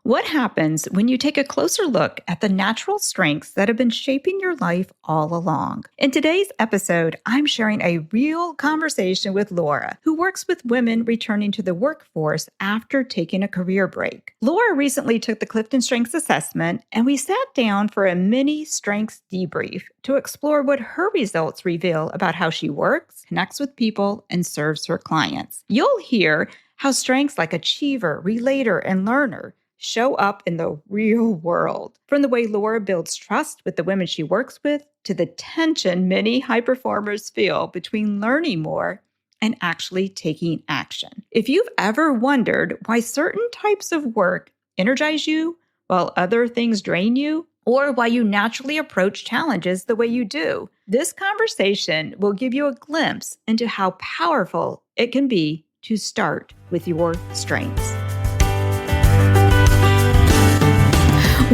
What happens when you take a closer look at the natural strengths that have been shaping your life all along? In today's episode, I'm sharing a real conversation with Laura, who works with women returning to the workforce after taking a career break. Laura recently took the CliftonStrengths assessment, and we sat down for a mini strengths debrief to explore what her results reveal about how she works, connects with people, and serves her clients. You'll hear how strengths like achiever, relator, and learner show up in the real world. From the way Laura builds trust with the women she works with, to the tension many high performers feel between learning more and actually taking action. If you've ever wondered why certain types of work energize you while other things drain you, or why you naturally approach challenges the way you do, this conversation will give you a glimpse into how powerful it can be to start with your strengths.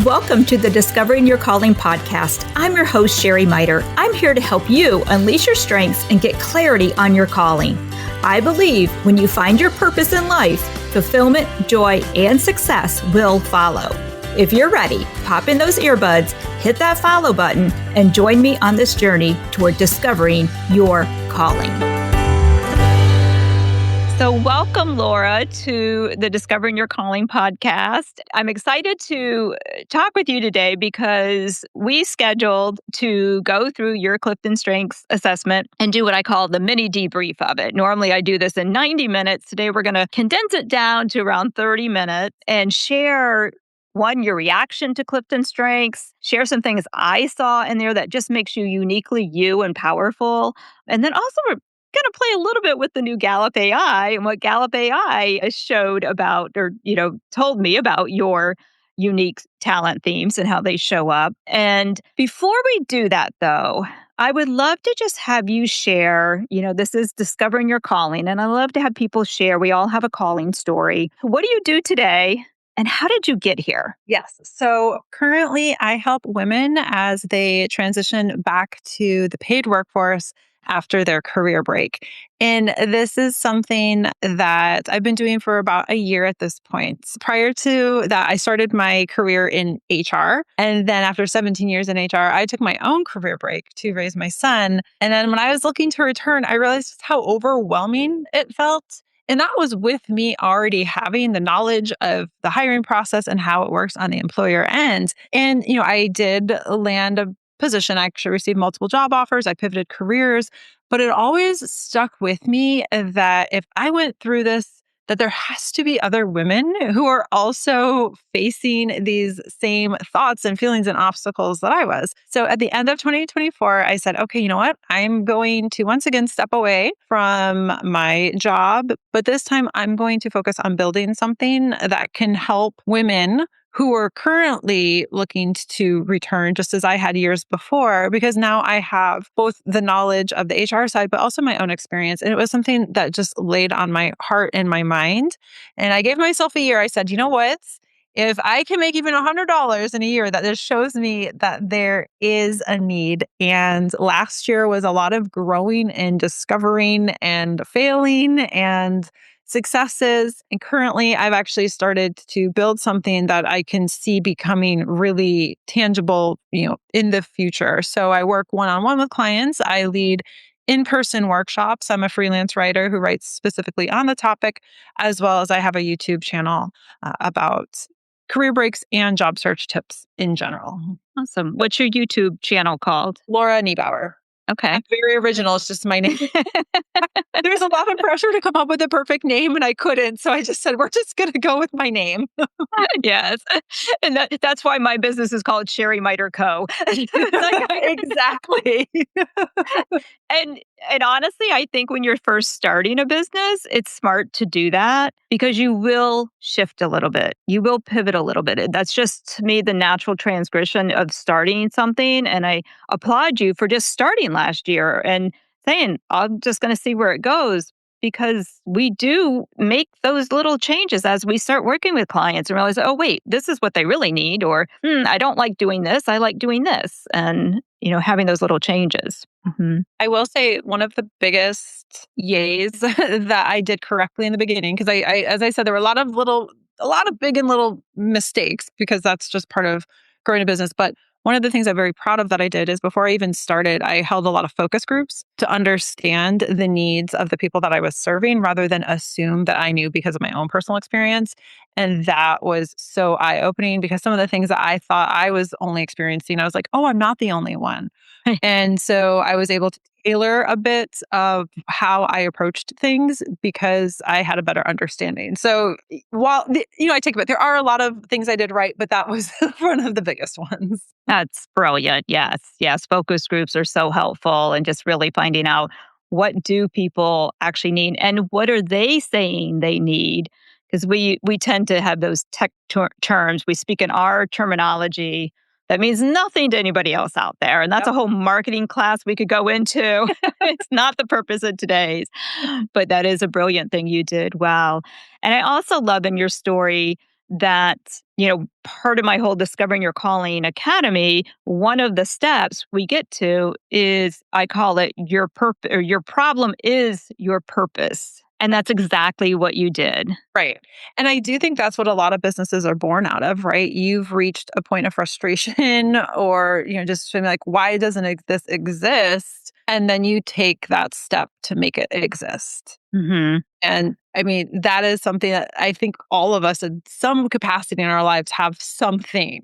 Welcome to the Discovering Your Calling podcast. I'm your host, Sheri. I'm here to help you unleash your strengths and get clarity on your calling. I believe when you find your purpose in life, fulfillment, joy, and success will follow. If you're ready, pop in those earbuds, hit that follow button, and join me on this journey toward discovering your calling. So welcome, Laura, to the Discovering Your Calling podcast. I'm excited to talk with you today because we scheduled to go through your CliftonStrengths assessment and do what I call the mini debrief of it. Normally, I do this in 90 minutes. Today, we're going to condense it down to around 30 minutes and share your reaction to CliftonStrengths, share some things I saw in there that just makes you uniquely you and powerful. And then also, we're going to play a little bit with the new Gallup AI and what Gallup AI showed about, or, told me about your unique talent themes and how they show up. And before we do that, though, I would love to just have you share, this is Discovering Your Calling, and I love to have people share. We all have a calling story. What do you do today? And how did you get here? Yes. So currently I help women as they transition back to the paid workforce after their career break. And this is something that I've been doing for about a year at this point. Prior to that, I started my career in HR. And then after 17 years in HR, I took my own career break to raise my son. And then when I was looking to return, I realized just how overwhelming it felt. And that was with me already having the knowledge of the hiring process and how it works on the employer end. And, I did land a position. I actually received multiple job offers. I pivoted careers, but it always stuck with me that if I went through this, that there has to be other women who are also facing these same thoughts and feelings and obstacles that I was. So at the end of 2024, I said, okay, you know what? I'm going to once again step away from my job, but this time I'm going to focus on building something that can help women who are currently looking to return, just as I had years before, because now I have both the knowledge of the HR side, but also my own experience. And it was something that just laid on my heart and my mind. And I gave myself a year. I said, you know what? If I can make even $100 in a year, that just shows me that there is a need. And last year was a lot of growing and discovering and failing and successes. And currently, I've actually started to build something that I can see becoming really tangible, in the future. So I work one-on-one with clients. I lead in-person workshops. I'm a freelance writer who writes specifically on the topic, as well as I have a YouTube channel about career breaks and job search tips in general. Awesome. What's your YouTube channel called? Laura Niebauer. Okay. I'm very original. It's just my name. There's a lot of pressure to come up with a perfect name, and I couldn't. So I just said, we're just going to go with my name. Yes. And that's why my business is called Sheri Miter Co. Exactly. And honestly, I think when you're first starting a business, it's smart to do that because you will shift a little bit. You will pivot a little bit. That's just, to me, the natural transgression of starting something. And I applaud you for just starting last year and saying, I'm just going to see where it goes, because we do make those little changes as we start working with clients and realize, oh, wait, this is what they really need. Or, I don't like doing this. I like doing this. And, having those little changes. Mm-hmm. I will say one of the biggest yays that I did correctly in the beginning, because I, as I said, there were a lot of little a lot of big and little mistakes because that's just part of growing a business. But one of the things I'm very proud of that I did is before I even started, I held a lot of focus groups to understand the needs of the people that I was serving rather than assume that I knew because of my own personal experience. And that was so eye opening because some of the things that I thought I was only experiencing, I was like, oh, I'm not the only one. And so I was able to tailor a bit of how I approached things because I had a better understanding. So while, I take it, but there are a lot of things I did right, but that was one of the biggest ones. That's brilliant. Yes. Yes. Focus groups are so helpful and just really finding out what do people actually need and what are they saying they need? Because we tend to have those tech terms. We speak in our terminology that means nothing to anybody else out there. And that's Yep. a whole marketing class we could go into. It's not the purpose of today's, but that is a brilliant thing you did. Wow. And I also love in your story that, part of my whole Discovering Your Calling Academy, one of the steps we get to is I call it your purpose or your problem is your purpose. And that's exactly what you did. Right. And I do think that's what a lot of businesses are born out of, right? You've reached a point of frustration or, just feeling like, why doesn't this exist? And then you take that step to make it exist. Mm-hmm. And I mean, that is something that I think all of us in some capacity in our lives have something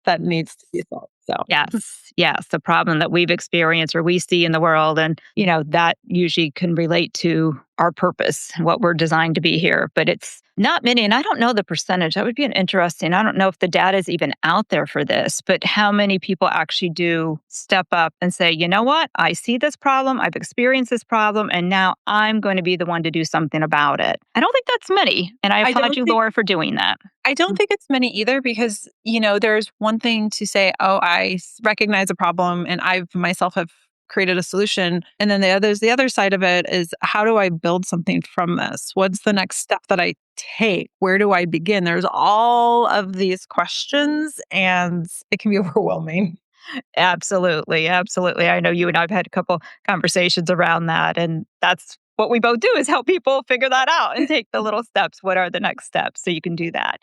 that needs to be solved. So, Yes, yes, the problem that we've experienced or we see in the world. And, that usually can relate to our purpose, what we're designed to be here. But it's not many. And I don't know the percentage. That would be an interesting. I don't know if the data is even out there for this, but how many people actually do step up and say, you know what? I see this problem. I've experienced this problem. And now I'm going to be the one to do something about it. I don't think that's many. And I applaud you, Laura, for doing that. I don't think it's many either because, there's one thing to say, oh, I recognize a problem and I myself have created a solution. And then the other side of it is how do I build something from this? What's the next step that I take? Where do I begin? There's all of these questions and it can be overwhelming. Absolutely. Absolutely. I know you and I've had a couple conversations around that. And that's what we both do is help people figure that out and take the little steps. What are the next steps so you can do that?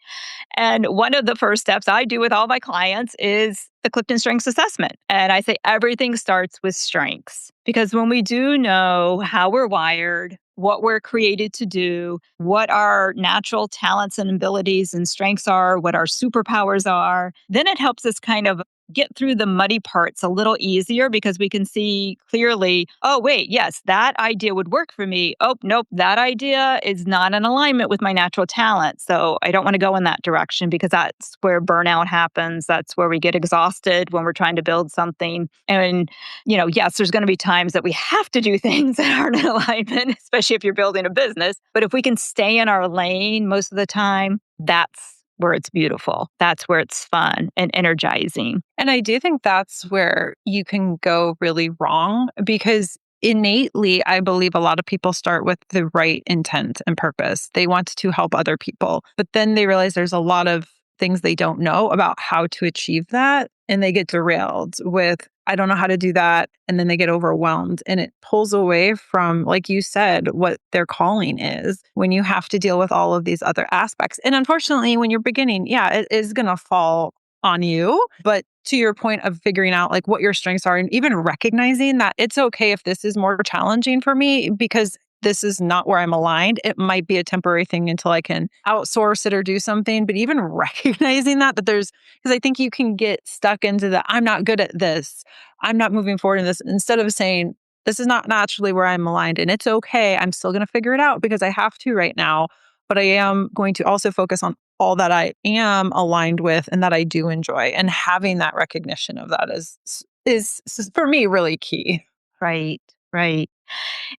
And one of the first steps I do with all my clients is the Clifton Strengths assessment. And I say everything starts with strengths because when we do know how we're wired, what we're created to do, what our natural talents and abilities and strengths are, what our superpowers are, then it helps us kind of get through the muddy parts a little easier because we can see clearly, oh, wait, yes, that idea would work for me. Oh, nope, that idea is not in alignment with my natural talent. So I don't want to go in that direction because that's where burnout happens. That's where we get exhausted when we're trying to build something. And, yes, there's going to be times that we have to do things that aren't in alignment, especially if you're building a business. But if we can stay in our lane most of the time, that's where it's beautiful. That's where it's fun and energizing. And I do think that's where you can go really wrong because innately, I believe a lot of people start with the right intent and purpose. They want to help other people, but then they realize there's a lot of things they don't know about how to achieve that. And they get derailed with, I don't know how to do that. And then they get overwhelmed and it pulls away from, like you said, what their calling is when you have to deal with all of these other aspects. And unfortunately, when you're beginning, it is going to fall on you. But to your point of figuring out like what your strengths are and even recognizing that it's okay if this is more challenging for me because this is not where I'm aligned. It might be a temporary thing until I can outsource it or do something. But even recognizing that because I think you can get stuck into the, I'm not good at this. I'm not moving forward in this instead of saying, this is not naturally where I'm aligned and it's okay. I'm still going to figure it out because I have to right now. But I am going to also focus on all that I am aligned with and that I do enjoy. And having that recognition of that is for me really key. Right, right.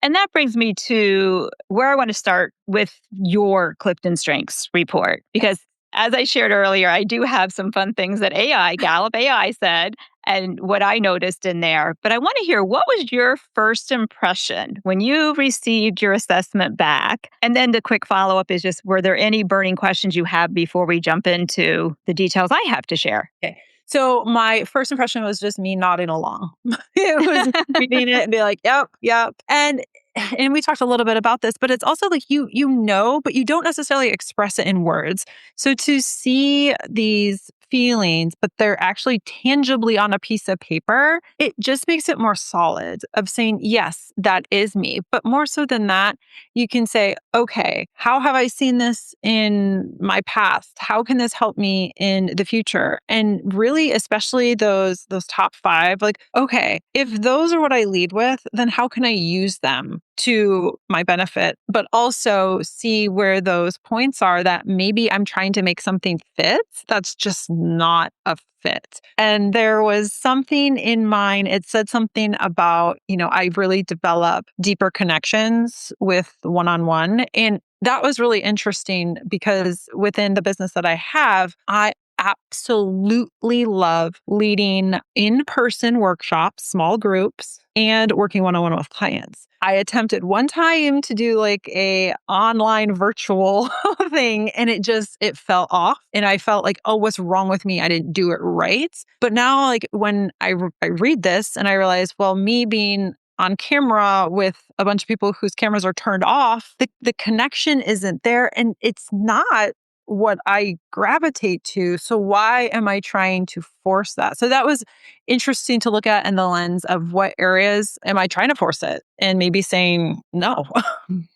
And that brings me to where I want to start with your Clifton Strengths report. Because as I shared earlier, I do have some fun things that Gallup AI said, and what I noticed in there. But I want to hear what was your first impression when you received your assessment back? And then the quick follow up is just, were there any burning questions you have before we jump into the details I have to share? Okay. So my first impression was just me nodding along. It was reading it and be like, yep, yep. And and we talked a little bit about this, but it's also like you know, but you don't necessarily express it in words. So to see these feelings, but they're actually tangibly on a piece of paper, it just makes it more solid of saying, yes, that is me. But more so than that, you can say, okay, how have I seen this in my past? How can this help me in the future? And really, especially those top five, like, okay, if those are what I lead with, then how can I use them to my benefit, but also see where those points are that maybe I'm trying to make something fit that's just not a fit. And there was something in mine, it said something about, I really develop deeper connections with one-on-one. And that was really interesting because within the business that I have, I absolutely love leading in-person workshops, small groups, and working one-on-one with clients. I attempted one time to do like a online virtual thing and it fell off and I felt like, oh, what's wrong with me? I didn't do it right. But now like when I read this and I realize, well, me being on camera with a bunch of people whose cameras are turned off, the connection isn't there and it's not what I gravitate to. So why am I trying to force that? So that was interesting to look at in the lens of what areas am I trying to force it and maybe saying no.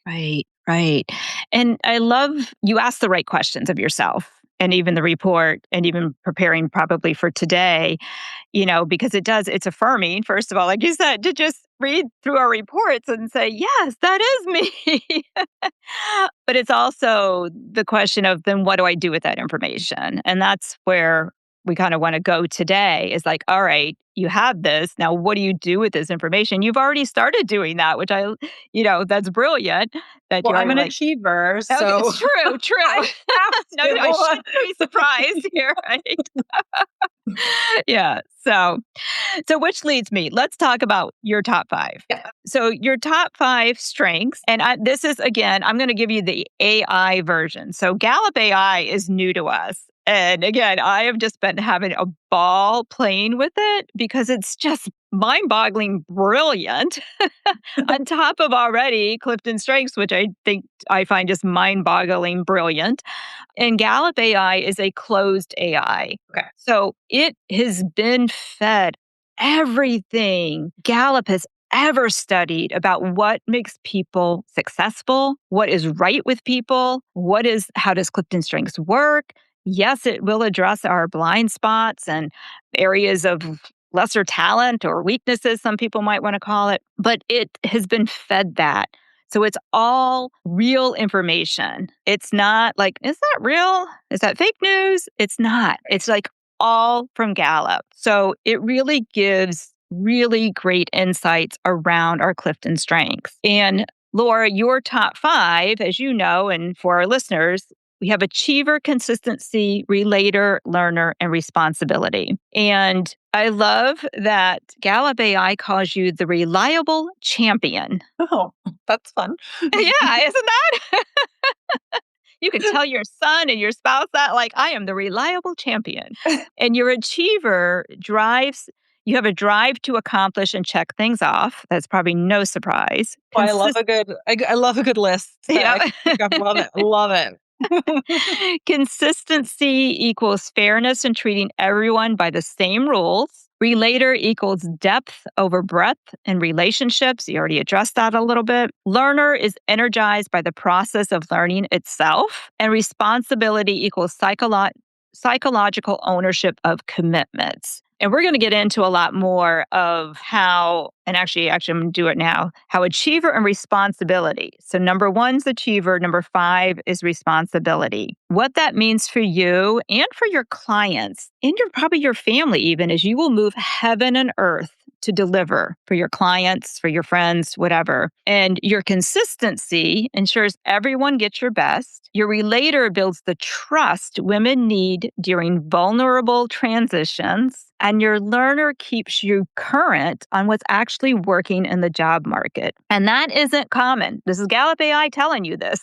Right, right. And I love you asked the right questions of yourself and even the report and even preparing probably for today, because it's affirming, first of all, like you said, to just read through our reports and say, yes, that is me. But it's also the question of then what do I do with that information? And that's where we kind of want to go today is like, all right, you have this. Now, what do you do with this information? You've already started doing that, which that's brilliant. That Well, you're I'm already an like, achiever, okay, so it's true, true. I have No, I to. shouldn't be surprised here, right? Yeah. So which leads me, let's talk about your top five. Yeah. So your top five strengths, and this is again, I'm going to give you the AI version. So Gallup AI is new to us. And again, I have just been having a ball playing with it because it's just mind-boggling brilliant on top of already CliftonStrengths, which I think I find just mind-boggling brilliant. And Gallup AI is a closed AI. Okay. So it has been fed everything Gallup has ever studied about what makes people successful, what is right with people, how does CliftonStrengths work? Yes, it will address our blind spots and areas of lesser talent or weaknesses, some people might want to call it, but it has been fed that. So it's all real information. It's not like, is that real? Is that fake news? It's not. It's like all from Gallup. So it really gives really great insights around our CliftonStrengths. And Laura, your top five, as you know, and for our listeners, we have achiever, consistency, relator, learner, and responsibility. And I love that Gallup AI calls you the reliable champion. Oh, that's fun. Yeah, isn't that? You can tell your son and your spouse that, like, I am the reliable champion. And your achiever you have a drive to accomplish and check things off. That's probably no surprise. Oh, I love a good list. Yeah. I love it. Love it. Consistency equals fairness in treating everyone by the same rules. Relator equals depth over breadth in relationships. You already addressed that a little bit. Learner is energized by the process of learning itself. And responsibility equals psychological ownership of commitments. And we're going to get into a lot more of how, and actually I'm going to do it now, how achiever and responsibility. So number one's achiever, number five is responsibility. What that means for you and for your clients and probably your family even, is you will move heaven and earth to deliver for your clients, for your friends, whatever. And your consistency ensures everyone gets your best. Your relator builds the trust women need during vulnerable transitions. And your learner keeps you current on what's actually working in the job market. And that isn't common. This is Gallup AI telling you this.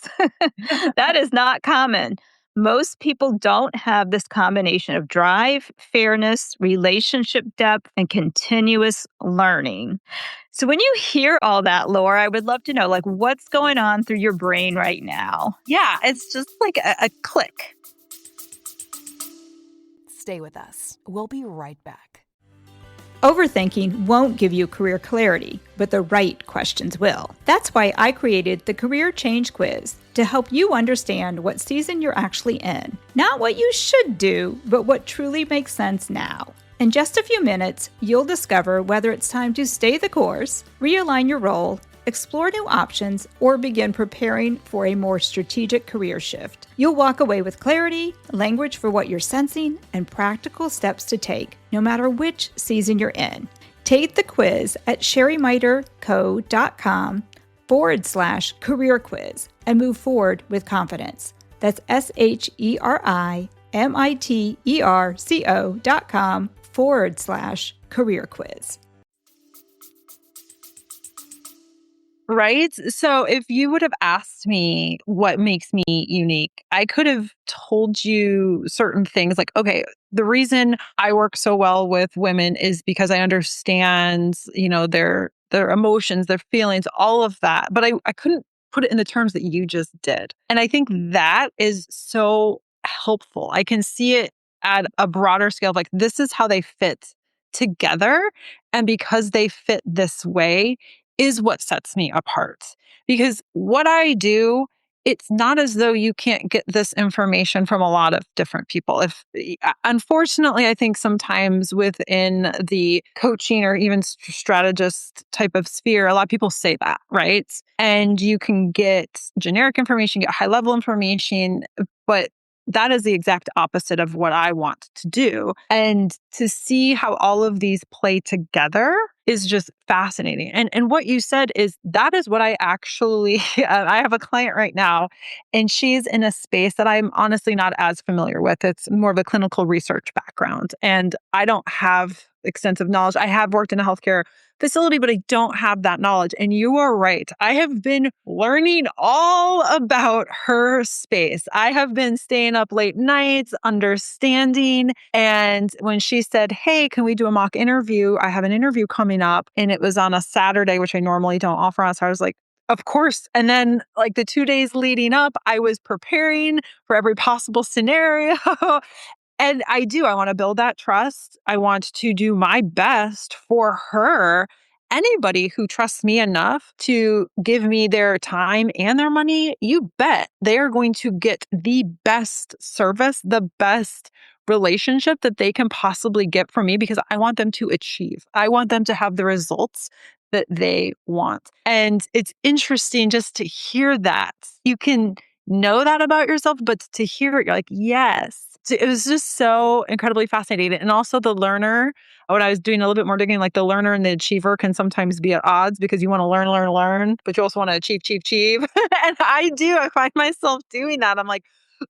That is not common. Most people don't have this combination of drive, fairness, relationship depth, and continuous learning. So when you hear all that, Laura, I would love to know, like, what's going on through your brain right now? Yeah, it's just like a click. Stay with us. We'll be right back. Overthinking won't give you career clarity, but the right questions will. That's why I created the Career Change Quiz to help you understand what season you're actually in. Not what you should do, but what truly makes sense now. In just a few minutes, you'll discover whether it's time to stay the course, realign your role, explore new options, or begin preparing for a more strategic career shift. You'll walk away with clarity, language for what you're sensing, and practical steps to take, no matter which season you're in. Take the quiz at sherimiterco.com/career quiz and move forward with confidence. That's sherimiterco.com/career quiz. Right? So if you would have asked me what makes me unique, I could have told you certain things like, okay, the reason I work so well with women is because I understand, their emotions, their feelings, all of that. But I couldn't put it in the terms that you just did. And I think that is so helpful. I can see it at a broader scale of like, this is how they fit together. And because they fit this way, is what sets me apart. Because what I do, it's not as though you can't get this information from a lot of different people. Unfortunately, I think sometimes within the coaching or even strategist type of sphere, a lot of people say that, right? And you can get generic information, get high level information, but that is the exact opposite of what I want to do. And to see how all of these play together is just fascinating. And what you said that is what I actually, I have a client right now, and she's in a space that I'm honestly not as familiar with. It's more of a clinical research background. And I don't have extensive knowledge. I have worked in a healthcare facility, but I don't have that knowledge. And you are right. I have been learning all about her space. I have been staying up late nights, understanding. And when she said, hey, can we do a mock interview? I have an interview coming up. And it was on a Saturday, which I normally don't offer on. So I was like, of course. And then like the 2 days leading up, I was preparing for every possible scenario. And I want to build that trust. I want to do my best for her. Anybody who trusts me enough to give me their time and their money, you bet they are going to get the best service, the best relationship that they can possibly get from me, because I want them to achieve. I want them to have the results that they want. And it's interesting just to hear that. You can know that about yourself, but to hear it, you're like, yes. So it was just so incredibly fascinating. And also the learner, when I was doing a little bit more digging, like the learner and the achiever can sometimes be at odds because you want to learn, but you also want to achieve. And I find myself doing that. I'm like,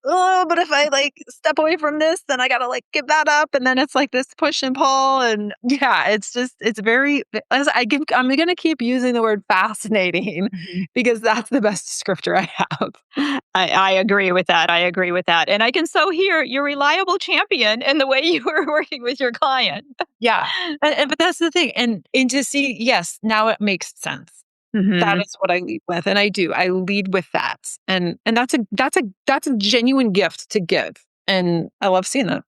oh, but if I like step away from this, then I got to like give that up. And then it's like this push and pull. And yeah, it's very, I'm going to keep using the word fascinating because that's the best descriptor I have. I agree with that. And I can so hear your reliable champion in the way you were working with your client. Yeah. But that's the thing. And to see, yes, now it makes sense. That is what I lead with. And I lead with that. And that's a genuine gift to give. And I love seeing that.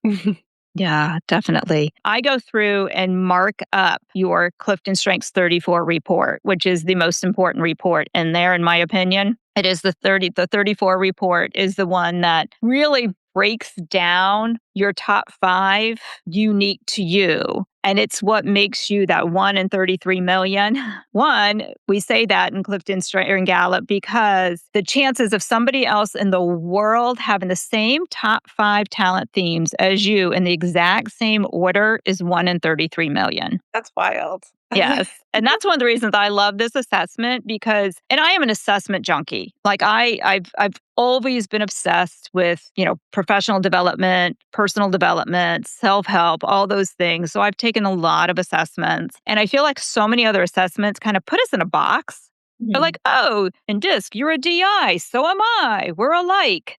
Yeah, definitely. I go through and mark up your CliftonStrengths 34 report, which is the most important report in there, in my opinion. It is the 34 report is the one that really breaks down your top 5 unique to you. And it's what makes you that 1 in 33 million. One, we say that in CliftonStrengths or in Gallup because the chances of somebody else in the world having the same top 5 talent themes as you in the exact same order is 1 in 33 million. That's wild. Yes. And that's one of the reasons I love this assessment and I am an assessment junkie. Like I've always been obsessed with, professional development, personal development, self-help, all those things. So I've taken a lot of assessments, and I feel like so many other assessments kind of put us in a box. They're like, oh, in DISC, you're a DI. So am I. We're alike.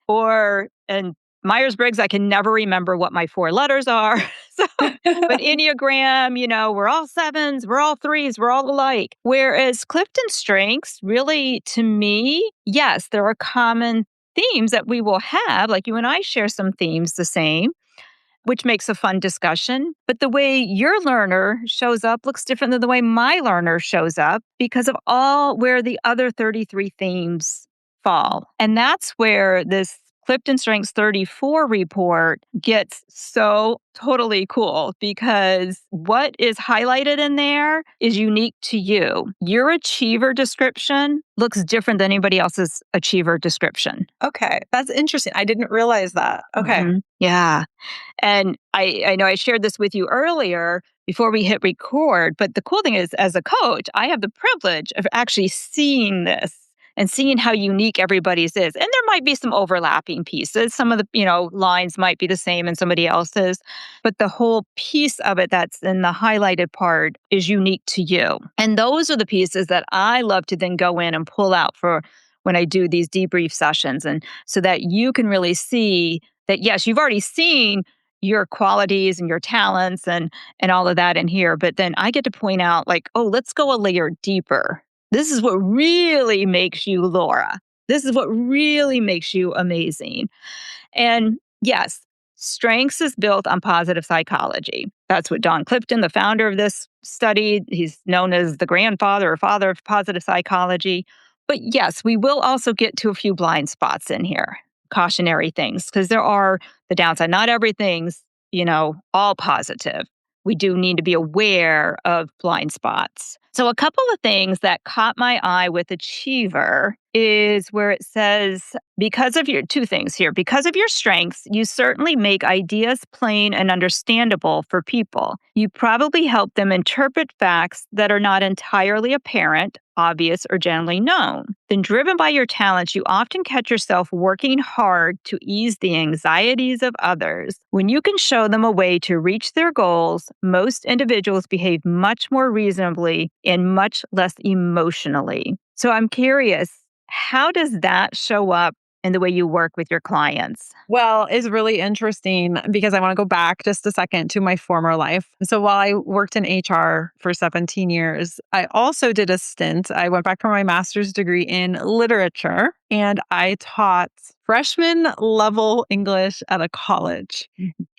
And Myers-Briggs, I can never remember what my 4 letters are. But Enneagram, we're all 7s, we're all 3s, we're all alike. Whereas CliftonStrengths, really, to me, yes, there are common themes that we will have. Like you and I share some themes the same, which makes a fun discussion. But the way your learner shows up looks different than the way my learner shows up because of all where the other 33 themes fall. And that's where this Clifton Strengths 34 report gets so totally cool because what is highlighted in there is unique to you. Your achiever description looks different than anybody else's achiever description. Okay, that's interesting. I didn't realize that. Okay. Mhm. Yeah. And I know I shared this with you earlier before we hit record, but the cool thing is, as a coach, I have the privilege of actually seeing this and seeing how unique everybody's is. And there might be some overlapping pieces. Some of the, lines might be the same in somebody else's, but the whole piece of it that's in the highlighted part is unique to you. And those are the pieces that I love to then go in and pull out for when I do these debrief sessions. And so that you can really see that, yes, you've already seen your qualities and your talents and all of that in here. But then I get to point out like, oh, let's go a layer deeper. This is what really makes you Laura. This is what really makes you amazing. And yes, strengths is built on positive psychology. That's what Don Clifton, the founder of this study, he's known as the grandfather or father of positive psychology. But yes, we will also get to a few blind spots in here, cautionary things, because there are the downside. Not everything's, all positive. We do need to be aware of blind spots. So a couple of things that caught my eye with Achiever is where it says, two things here. Because of your strengths, you certainly make ideas plain and understandable for people. You probably help them interpret facts that are not entirely apparent, obvious, or generally known. Then, driven by your talents, you often catch yourself working hard to ease the anxieties of others. When you can show them a way to reach their goals, most individuals behave much more reasonably and much less emotionally. So I'm curious, how does that show up in the way you work with your clients? Well, it's really interesting because I want to go back just a second to my former life. So while I worked in HR for 17 years, I also did a stint. I went back for my master's degree in literature and I taught freshman level English at a college.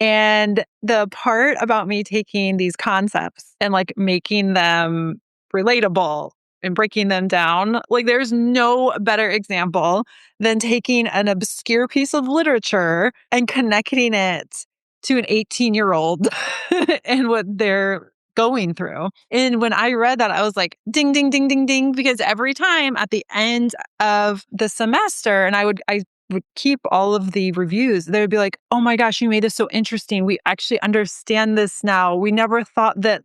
And the part about me taking these concepts and like making them relatable and breaking them down, like there's no better example than taking an obscure piece of literature and connecting it to an 18-year-old and what they're going through. And when I read that, I was like, ding, ding, ding, ding, ding, because every time at the end of the semester, and I would keep all of the reviews, they would be like, oh my gosh, you made this so interesting. We actually understand this now. We never thought that,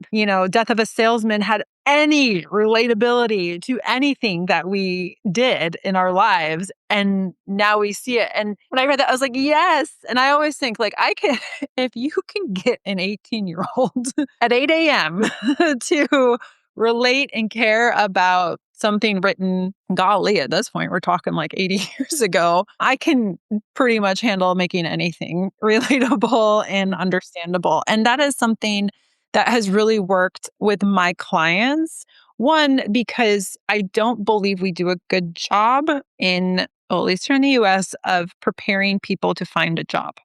Death of a Salesman had any relatability to anything that we did in our lives. And now we see it. And when I read that, I was like, yes. And I always think like, if you can get an 18-year-old at 8 a.m. to relate and care about something written, golly, at this point, we're talking like 80 years ago, I can pretty much handle making anything relatable and understandable. And that is something that has really worked with my clients. One, because I don't believe we do a good job at least here in the US, of preparing people to find a job.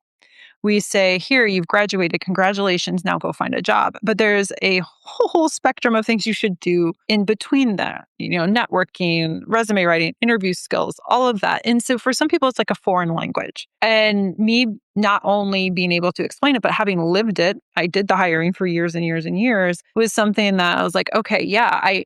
We say, here, you've graduated, congratulations, now go find a job. But there's a whole spectrum of things you should do in between that, networking, resume writing, interview skills, all of that. And so for some people, it's like a foreign language. And me not only being able to explain it, but having lived it, I did the hiring for years and years and years, was something that I was like, okay, yeah, I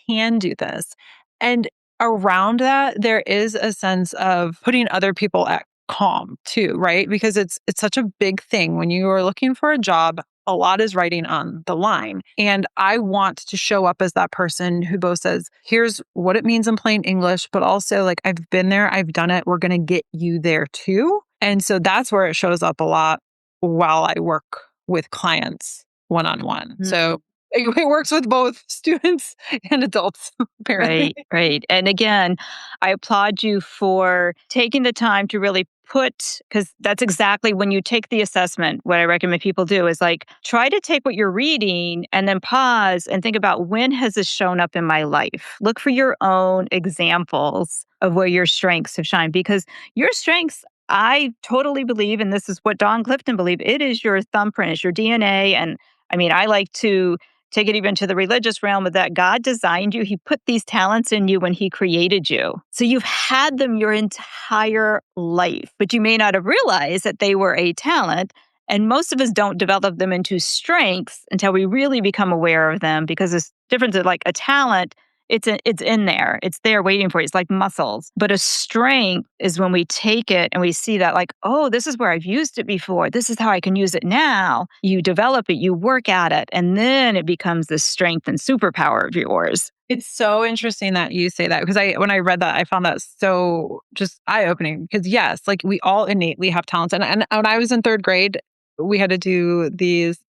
can do this. And around that, there is a sense of putting other people at calm too, right? Because it's such a big thing. When you are looking for a job, a lot is writing on the line. And I want to show up as that person who both says, here's what it means in plain English, but also like, I've been there, I've done it, we're going to get you there too. And so that's where it shows up a lot while I work with clients one-on-one. Mm-hmm. So it works with both students and adults, apparently. Right. And again, I applaud you for taking the time to really because that's exactly when you take the assessment, what I recommend people do is like, try to take what you're reading and then pause and think about when has this shown up in my life? Look for your own examples of where your strengths have shined because your strengths, I totally believe, and this is what Don Clifton believed, it is your thumbprint, it's your DNA. And I mean, I like to take it even to the religious realm of that God designed you. He put these talents in you when he created you. So you've had them your entire life, but you may not have realized that they were a talent. And most of us don't develop them into strengths until we really become aware of them because it's different to like a talent. It's in there. It's there waiting for you. It's like muscles. But a strength is when we take it and we see that like, oh, this is where I've used it before. This is how I can use it now. You develop it, you work at it, and then it becomes this strength and superpower of yours. It's so interesting that you say that because when I read that, I found that so just eye-opening because yes, like we all innately have talents. And when I was in third grade, we had to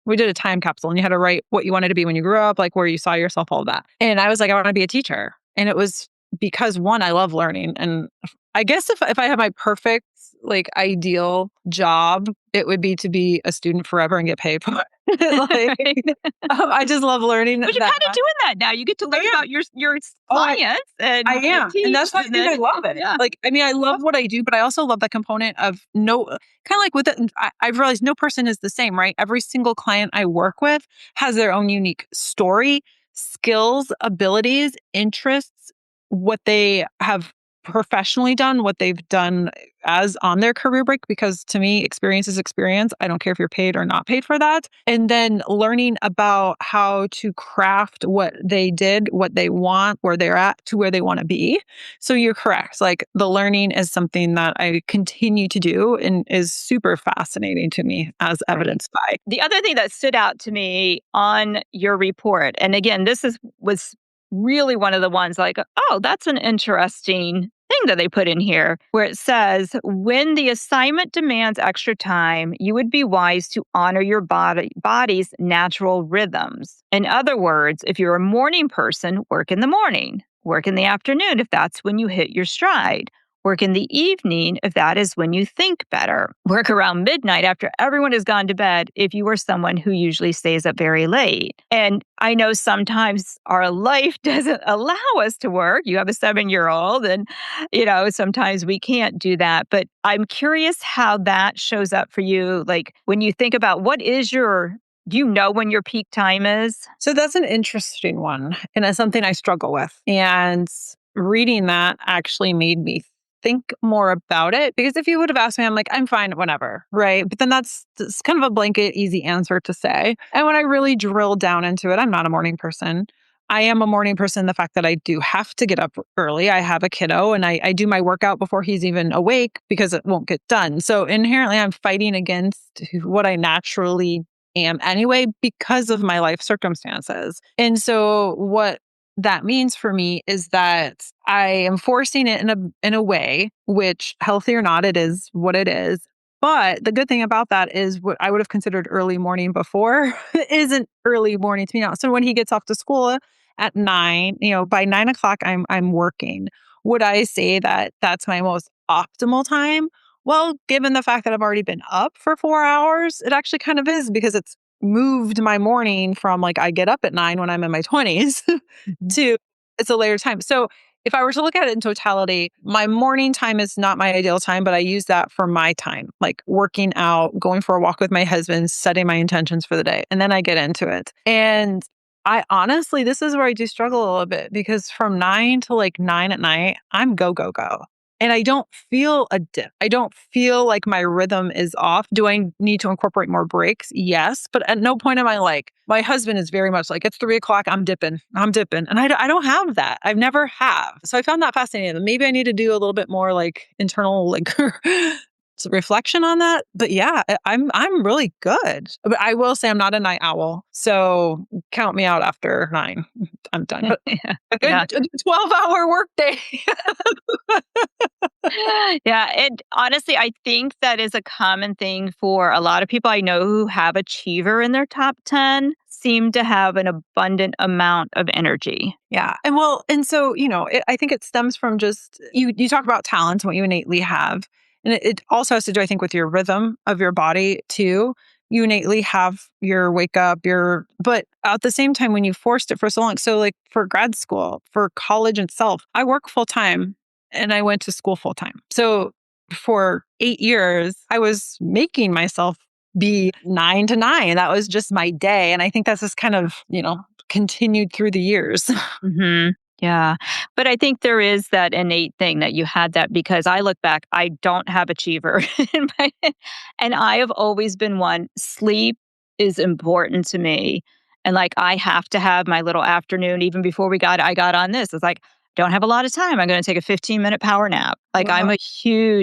we did a time capsule and you had to write what you wanted to be when you grew up, like where you saw yourself, all of that. And I was like, I want to be a teacher. And it was because one, I love learning. And I guess if I had my perfect, like ideal job, it would be to be a student forever and get paid for it. I just love learning. But you're kind of doing that now. You get to learn about your clients. I am. And that's why I love it. Yeah. Like, I mean, I love what I do, but I also love the component of kind of like with it. I've realized no person is the same, right? Every single client I work with has their own unique story, skills, abilities, interests, what they have professionally done, what they've done as on their career break, because to me, experience is experience. I don't care if you're paid or not paid for that. And then learning about how to craft what they did, what they want, where they're at to where they want to be. So you're correct. Like the learning is something that I continue to do and is super fascinating to me as evidenced by. The other thing that stood out to me on your report, and again, was really one of the ones like, oh, that's an interesting thing that they put in here, where it says, when the assignment demands extra time, you would be wise to honor your body's natural rhythms. In other words, if you're a morning person, work in the morning, work in the afternoon if that's when you hit your stride. Work in the evening if that is when you think better. Work around midnight after everyone has gone to bed if you are someone who usually stays up very late. And I know sometimes our life doesn't allow us to work. You have a 7-year-old and, sometimes we can't do that. But I'm curious how that shows up for you. Like when you think about do you know when your peak time is? So that's an interesting one. And it's something I struggle with. And reading that actually made me think more about it because if you would have asked me, I'm like, I'm fine, whatever, right? But then that's kind of a blanket, easy answer to say. And when I really drill down into it, I'm not a morning person. I am a morning person. The fact that I do have to get up early. I have a kiddo and I do my workout before he's even awake because it won't get done. So inherently, I'm fighting against what I naturally am anyway because of my life circumstances. And so what that means for me is that I am forcing it in a way, which healthy or not, it is what it is. But the good thing about that is what I would have considered early morning before isn't early morning to me now. So when he gets off to school at 9, by 9 o'clock, I'm working. Would I say that that's my most optimal time? Well, given the fact that I've already been up for 4 hours, it actually kind of is because it's moved my morning from like I get up at 9 when I'm in my 20s to it's a later time. So if I were to look at it in totality, my morning time is not my ideal time, but I use that for my time, like working out, going for a walk with my husband, setting my intentions for the day. And then I get into it. And I honestly, this is where I do struggle a little bit because from 9 to like 9 at night, I'm go, go, go. And I don't feel a dip. I don't feel like my rhythm is off. Do I need to incorporate more breaks? Yes. But at no point am I like, my husband is very much like, it's 3 o'clock, I'm dipping. And I don't have that. I've never have. So I found that fascinating. Maybe I need to do a little bit more like internal, like reflection on that. But yeah, I'm really good. But I will say I'm not a night owl. So count me out after 9. I'm done. But a good 12-hour workday. Yeah. And honestly, I think that is a common thing for a lot of people I know who have achiever in their top 10 seem to have an abundant amount of energy. Yeah. And so, I think it stems from just, you talk about talents, what you innately have. And it also has to do, I think, with your rhythm of your body too. You innately have your wake up, but at the same time, when you forced it for so long, so like for grad school, for college itself, I work full time and I went to school full time. So for 8 years, I was making myself be 9 to 9. That was just my day. And I think that's just kind of, continued through the years. Hmm. Yeah. But I think there is that innate thing that you had that because I look back, I don't have achiever. And I have always been one. Sleep is important to me. And like I have to have my little afternoon, even before I got on this. It's like, don't have a lot of time. I'm going to take a 15-minute power nap. Like Wow.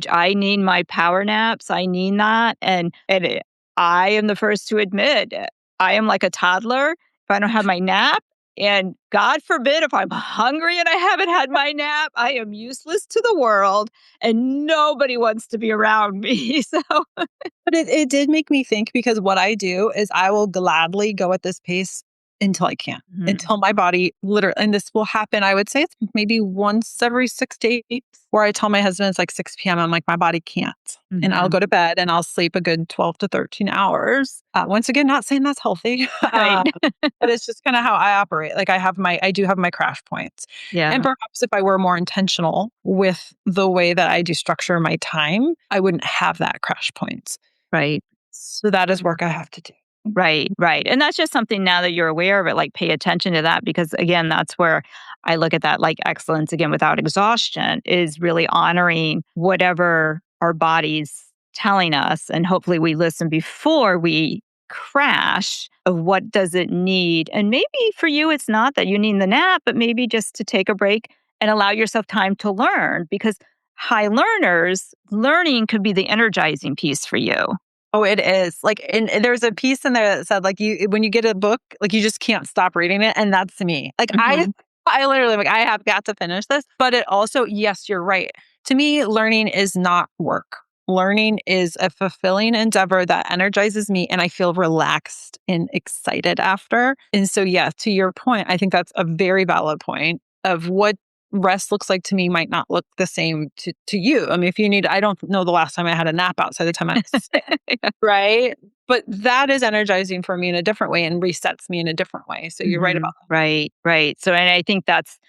I need my power naps. I need that. I am the first to admit, I am like a toddler. If I don't have my nap, and God forbid if I'm hungry and I haven't had my nap, I am useless to the world and nobody wants to be around me. So, But it did make me think because what I do is I will gladly go at this pace until I can't, until my body literally, and this will happen. I would say it's maybe once every 6 to 8 where I tell my husband it's like 6 p.m. I'm like, my body can't. And I'll go to bed and I'll sleep a good 12 to 13 hours. Once again, not saying that's healthy, right. but it's just kind of how I operate. Like I do have my crash points. Yeah. And perhaps if I were more intentional with the way that I do structure my time, I wouldn't have that crash points. Right. So that is work I have to do. Right, right. And that's just something now that you're aware of it, like pay attention to that because again, that's where I look at that like excellence again without exhaustion is really honoring whatever our body's telling us. And hopefully we listen before we crash of what does it need. And maybe for you, it's not that you need the nap, but maybe just to take a break and allow yourself time to learn because high learners, learning could be the energizing piece for you. Oh, it is. Like, and there's a piece in there that said, like, when you get a book, like, you just can't stop reading it. And that's me. Like, I literally, like, I have got to finish this. But it also, yes, you're right. To me, learning is not work. Learning is a fulfilling endeavor that energizes me and I feel relaxed and excited after. And so, yeah, to your point, I think that's a very valid point of what rest looks like to me might not look the same to you. I mean, if you need, I don't know the last time I had a nap outside the time I was sick, right? But that is energizing for me in a different way and resets me in a different way. So you're right about that. Right, right. So, and I think that's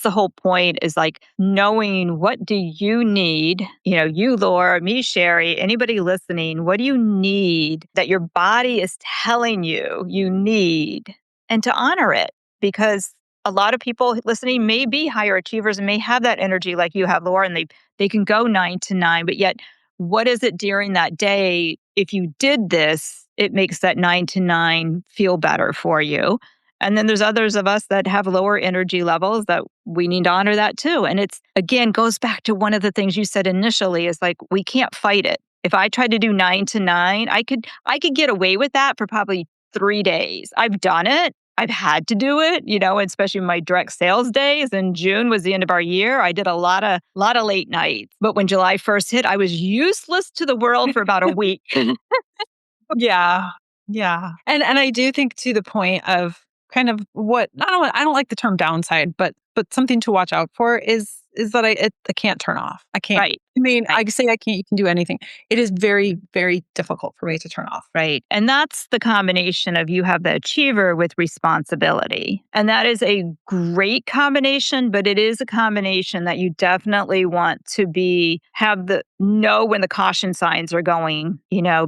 the whole point is like knowing what do you need, you, Laura, me, Sheri, anybody listening, what do you need that your body is telling you need and to honor it because a lot of people listening may be higher achievers and may have that energy like you have, Laura, and they can go 9 to 9, but yet what is it during that day? If you did this, it makes that 9 to 9 feel better for you. And then there's others of us that have lower energy levels that we need to honor that too. And it's, again, goes back to one of the things you said initially is like, we can't fight it. If I tried to do 9 to 9, I could get away with that for probably 3 days. I've done it. I've had to do it, especially my direct sales days. And June was the end of our year. I did a lot of late nights. But when July 1st hit, I was useless to the world for about a week. Yeah. Yeah. And I do think to the point of kind of what I don't like the term downside, but something to watch out for is that I can't turn off. I can't. Right. I mean, Right. I say I can't, you can do anything. It is very, very difficult for me to turn off. Right. And that's the combination of you have the achiever with responsibility. And that is a great combination, but it is a combination that you definitely want to know when the caution signs are going,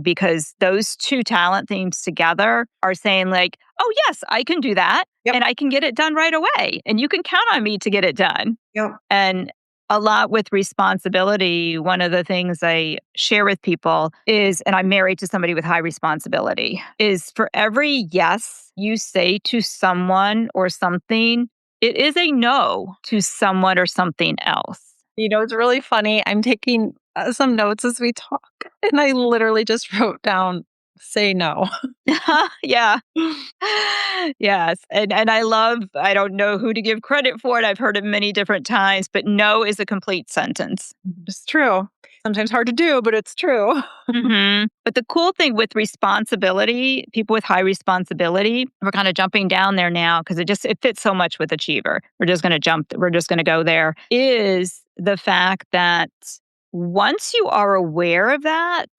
because those two talent themes together are saying like, oh yes, I can do that. Yep. And I can get it done right away. And you can count on me to get it done. Yep. And a lot with responsibility, one of the things I share with people is, and I'm married to somebody with high responsibility, is for every yes you say to someone or something, it is a no to someone or something else. It's really funny. I'm taking some notes as we talk, and I literally just wrote down, say no. Yeah. Yes. And I don't know who to give credit for it. I've heard it many different times, but no is a complete sentence. It's true. Sometimes hard to do, but it's true. But the cool thing with responsibility, people with high responsibility, we're kind of jumping down there now because it fits so much with achiever. We're just going to go there, is the fact that once you are aware of that,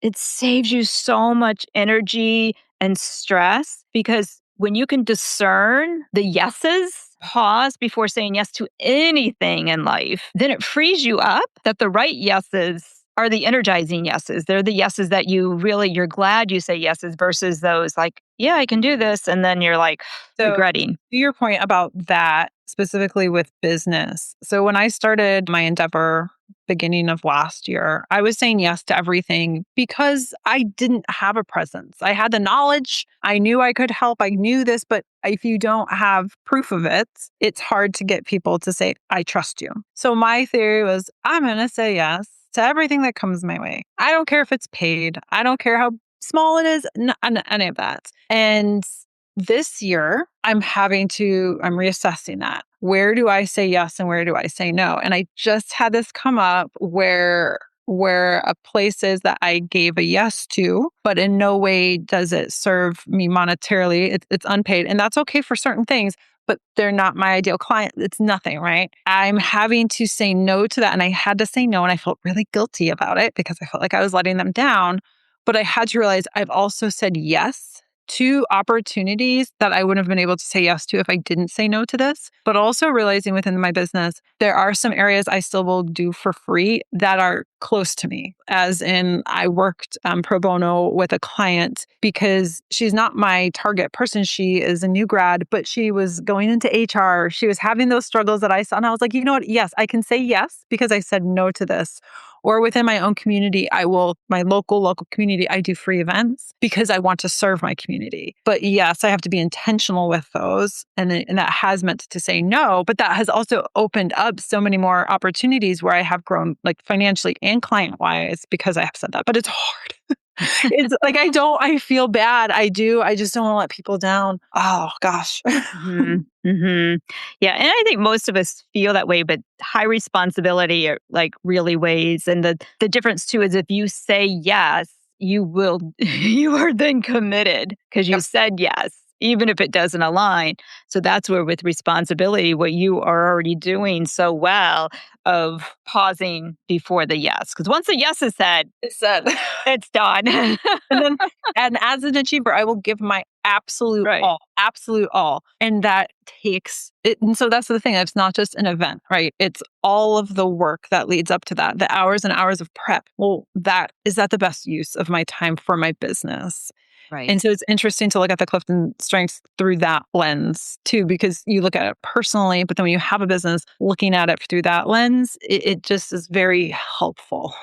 it saves you so much energy and stress, because when you can discern the yeses, pause before saying yes to anything in life, then it frees you up that the right yeses are the energizing yeses. They're the yeses that you're glad you say yeses versus those like, yeah, I can do this. And then you're like regretting. To your point about that, specifically with business. So when I started my endeavor beginning of last year, I was saying yes to everything because I didn't have a presence. I had the knowledge. I knew I could help. I knew this, but if you don't have proof of it, it's hard to get people to say, I trust you. So my theory was, I'm going to say yes to everything that comes my way. I don't care if it's paid. I don't care how small it is, any of that. And this year, I'm reassessing that. Where do I say yes and where do I say no? And I just had this come up where a place is that I gave a yes to, but in no way does it serve me monetarily. It's unpaid. And that's okay for certain things, but they're not my ideal client. It's nothing, right? I'm having to say no to that. And I had to say no. And I felt really guilty about it because I felt like I was letting them down. But I had to realize I've also said yes to opportunities that I wouldn't have been able to say yes to if I didn't say no to this. But also realizing within my business, there are some areas I still will do for free that are close to me. As in, I worked pro bono with a client because she's not my target person. She is a new grad, but she was going into HR. She was having those struggles that I saw. And I was like, you know what? Yes, I can say yes because I said no to this. Or within my own community, my local community, I do free events because I want to serve my community. But yes, I have to be intentional with those. And that has meant to say no, but that has also opened up so many more opportunities where I have grown like financially and client wise because I have said that. But it's hard. It's like, I feel bad. I just don't want to let people down. Oh gosh. Yeah. And I think most of us feel that way, but high responsibility like really weighs. And the difference too is if you say yes, you are then committed because you said yes, even if it doesn't align. So that's where with responsibility, what you are already doing so well of pausing before the yes. Because once the yes is said, it's done. and as an achiever, I will give my absolute all. And that takes it. And so that's the thing. It's not just an event, right? It's all of the work that leads up to that, the hours and hours of prep. Well, is that the best use of my time for my business? Right. And so it's interesting to look at the CliftonStrengths through that lens too, because you look at it personally, but then when you have a business looking at it through that lens, it just is very helpful.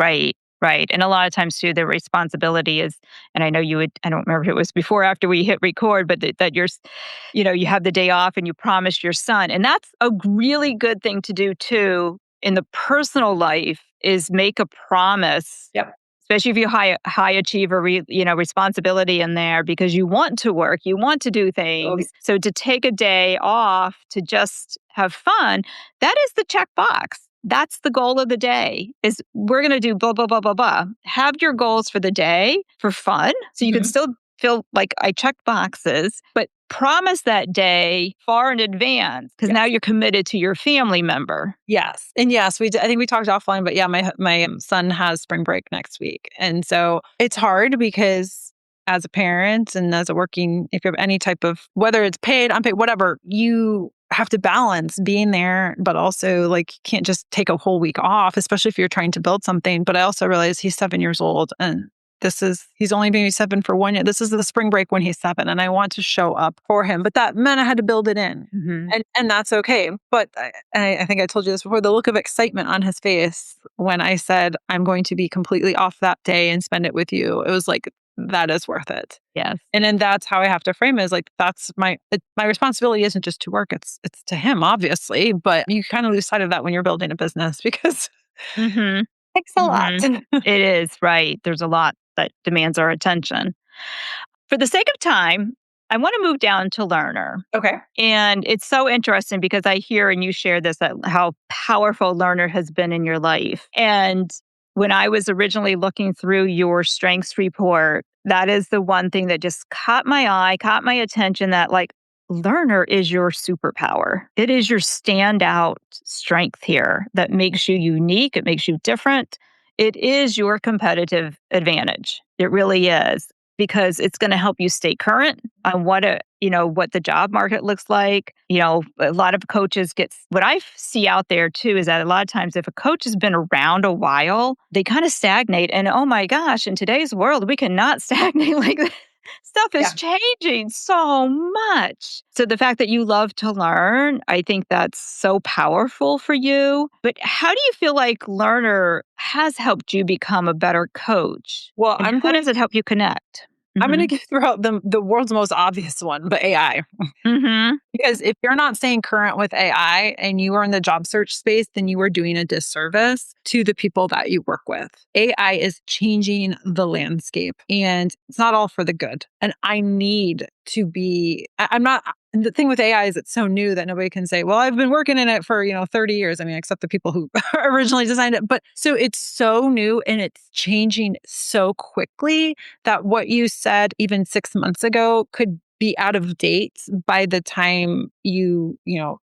Right. Right. And a lot of times too, the responsibility is, and I know I don't remember if it was before or after we hit record, but that you have the day off and you promised your son. And that's a really good thing to do too in the personal life is make a promise. Yep. Especially if you high achiever, responsibility in there because you want to work, you want to do things. So to take a day off to just have fun, that is the checkbox. That's the goal of the day is we're going to do blah, blah, blah, blah, blah. Have your goals for the day for fun. So you can still feel like I checked boxes, but promise that day far in advance because now you're committed to your family member. Yes. And yes, I think we talked offline, but yeah, my son has spring break next week. And so it's hard because as a parent and as if you have any type of, whether it's paid, unpaid, whatever, you have to balance being there, but also like you can't just take a whole week off, especially if you're trying to build something. But I also realize he's 7 years old and he's only been 7 for 1 year. This is the spring break when he's 7 and I want to show up for him, but that meant I had to build it in and that's okay. But I think I told you this before, the look of excitement on his face when I said, I'm going to be completely off that day and spend it with you. It was like, that is worth it. Yes. And then that's how I have to frame it is like, that's my responsibility isn't just to work. It's to him, obviously, but you kind of lose sight of that when you're building a business because it takes a lot. It is, right. There's a lot that demands our attention. For the sake of time, I want to move down to learner. Okay. And it's so interesting because I hear and you share this, how powerful learner has been in your life. And when I was originally looking through your strengths report, that is the one thing that just caught my eye, caught my attention that like, learner is your superpower. It is your standout strength here that makes you unique. It makes you different. It is your competitive advantage. It really is because it's going to help you stay current on what the job market looks like. A lot of coaches what I see out there too is that a lot of times if a coach has been around a while, they kind of stagnate. And oh my gosh, in today's world, we cannot stagnate like that. Stuff is changing so much. So the fact that you love to learn, I think that's so powerful for you. But how do you feel like Learner has helped you become a better coach? Well, And how does it help you connect? I'm going to throw out the world's most obvious one, but AI. Mm-hmm. Because if you're not staying current with AI and you are in the job search space, then you are doing a disservice to the people that you work with. AI is changing the landscape and it's not all for the good. And I need to be, I'm not, and the thing with AI is it's so new that nobody can say, well, I've been working in it for, 30 years. I mean, except the people who originally designed it. But so it's so new and it's changing so quickly that what you said even 6 months ago could be out of date by the time you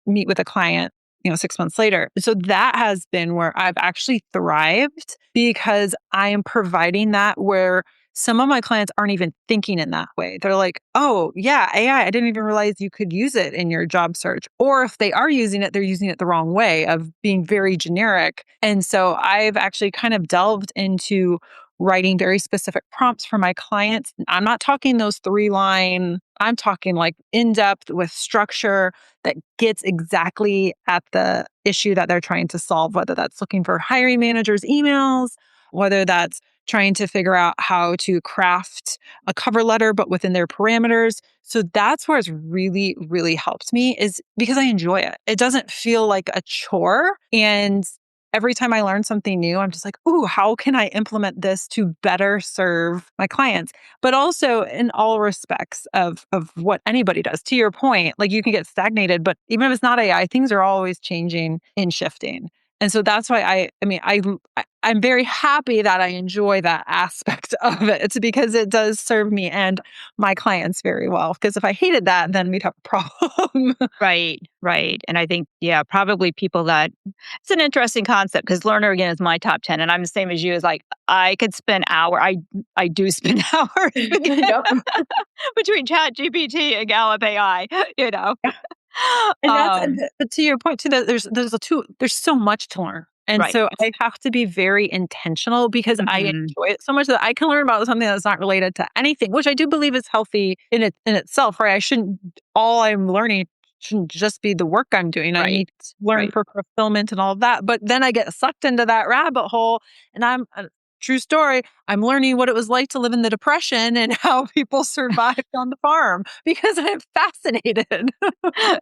meet with a client 6 months later. So that has been where I've actually thrived because I am providing that where some of my clients aren't even thinking in that way. They're like, oh yeah, AI, I didn't even realize you could use it in your job search. Or if they are using it, they're using it the wrong way of being very generic. And so I've actually kind of delved into writing very specific prompts for my clients. I'm not talking those 3-line, I'm talking like in depth with structure that gets exactly at the issue that they're trying to solve, whether that's looking for hiring managers' emails, whether that's trying to figure out how to craft a cover letter, but within their parameters. So that's where it's really, really helped me is because I enjoy it. It doesn't feel like a chore. And every time I learn something new, I'm just like, ooh, how can I implement this to better serve my clients? But also in all respects of what anybody does. To your point, like you can get stagnated, but even if it's not AI, things are always changing and shifting. And so that's why I'm very happy that I enjoy that aspect of it. It's because it does serve me and my clients very well. Because if I hated that, then we'd have a problem. Right, right. And I think, probably people that it's an interesting concept because Learner again is my top 10. And I'm the same as you is like, I could spend I do spend hours between Chat GPT and Gallup AI, you know. And but to your point too, that there's so much to learn. And Right. so I have to be very intentional because I Mhm. enjoy it so much that I can learn about something that's not related to anything, which I do believe is healthy in itself, right? All I'm learning shouldn't just be the work I'm doing. I need to learn for fulfillment and all of that. But then I get sucked into that rabbit hole and true story, I'm learning what it was like to live in the Depression and how people survived on the farm because I'm fascinated.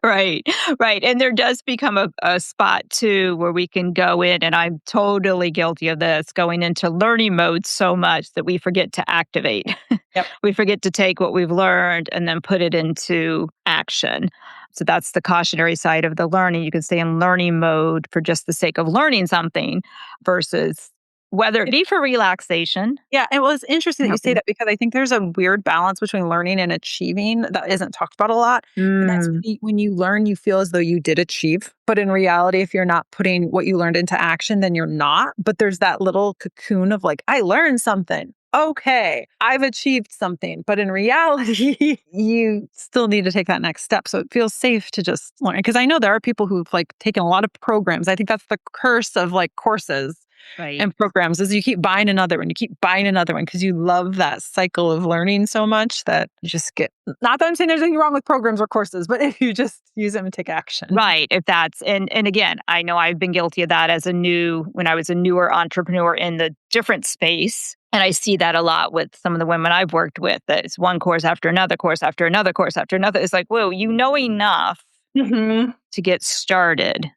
Right, right. And there does become a spot too where we can go in, and I'm totally guilty of this, going into learning mode so much that we forget to activate. Yep. We forget to take what we've learned and then put it into action. So that's the cautionary side of the learning. You can stay in learning mode for just the sake of learning something versus whether it be for relaxation. Yeah, it was interesting that you say Helping. that because I think there's a weird balance between learning and achieving that isn't talked about a lot. And that's when you learn, you feel as though you did achieve. But in reality, if you're not putting what you learned into action, then you're not. But there's that little cocoon of like, I learned something. Okay, I've achieved something. But in reality, you still need to take that next step. So it feels safe to just learn. Because I know there are people who've like taken a lot of programs. I think that's the curse of like courses and programs is you keep buying another one, you keep buying another one because you love that cycle of learning so much that you just get, not that I'm saying there's anything wrong with programs or courses, but if you just use them and take action. Right. If that's, and again, I know I've been guilty of that when I was a newer entrepreneur in the different space. And I see that a lot with some of the women I've worked with. That it's one course after another course after another course after another. It's like, whoa, you know enough to get started,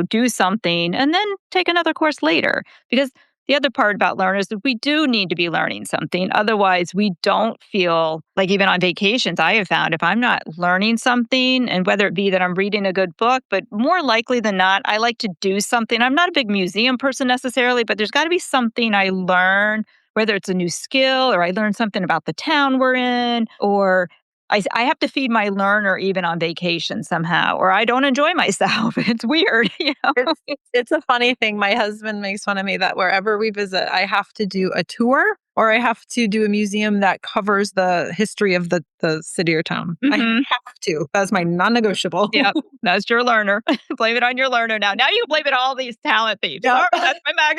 do something and then take another course later. Because the other part about learners is that we do need to be learning something. Otherwise, we don't feel like even on vacations, I have found if I'm not learning something, and whether it be that I'm reading a good book, but more likely than not, I like to do something. I'm not a big museum person necessarily, but there's got to be something I learn, whether it's a new skill or I learn something about the town we're in, or I have to feed my learner even on vacation somehow, or I don't enjoy myself. It's weird, It's a funny thing. My husband makes fun of me that wherever we visit, I have to do a tour or I have to do a museum that covers the history of the city or town. I have to. That's my non-negotiable. Yep, that's your learner. Blame it on your learner now. Now you can blame it on all these talent thieves. Yep. All right, that's my back,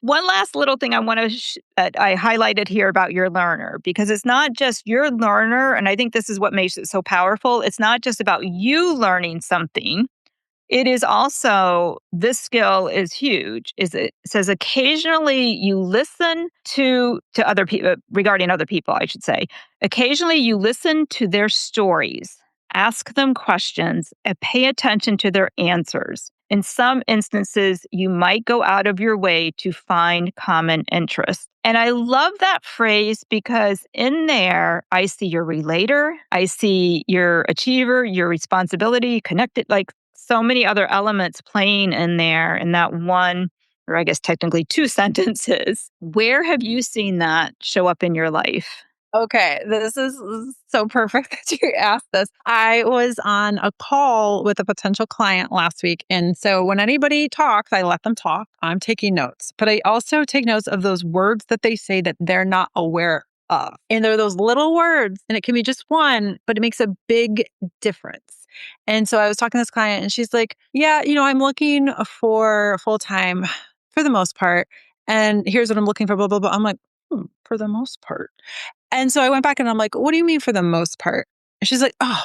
One last little thing I want to I highlighted here about your learner, because it's not just your learner, and I think this is what makes it so powerful. It's not just about you learning something. It is also, this skill is huge. It says occasionally you listen to other people, regarding other people, I should say. Occasionally you listen to their stories, ask them questions, and pay attention to their answers. In some instances, you might go out of your way to find common interests. And I love that phrase because in there, I see your relator, I see your achiever, your responsibility, connected, like so many other elements playing in there in that one, or I guess technically two sentences. Where have you seen that show up in your life? Okay, this is so perfect that you asked this. I was on a call with a potential client last week. And so when anybody talks, I let them talk. I'm taking notes, but I also take notes of those words that they say that they're not aware of. And they're those little words, and it can be just one, but it makes a big difference. And so I was talking to this client, and she's like, yeah, I'm looking for full time for the most part. And here's what I'm looking for, blah, blah, blah. I'm like, for the most part. And so I went back and I'm like, what do you mean for the most part? And she's like, oh,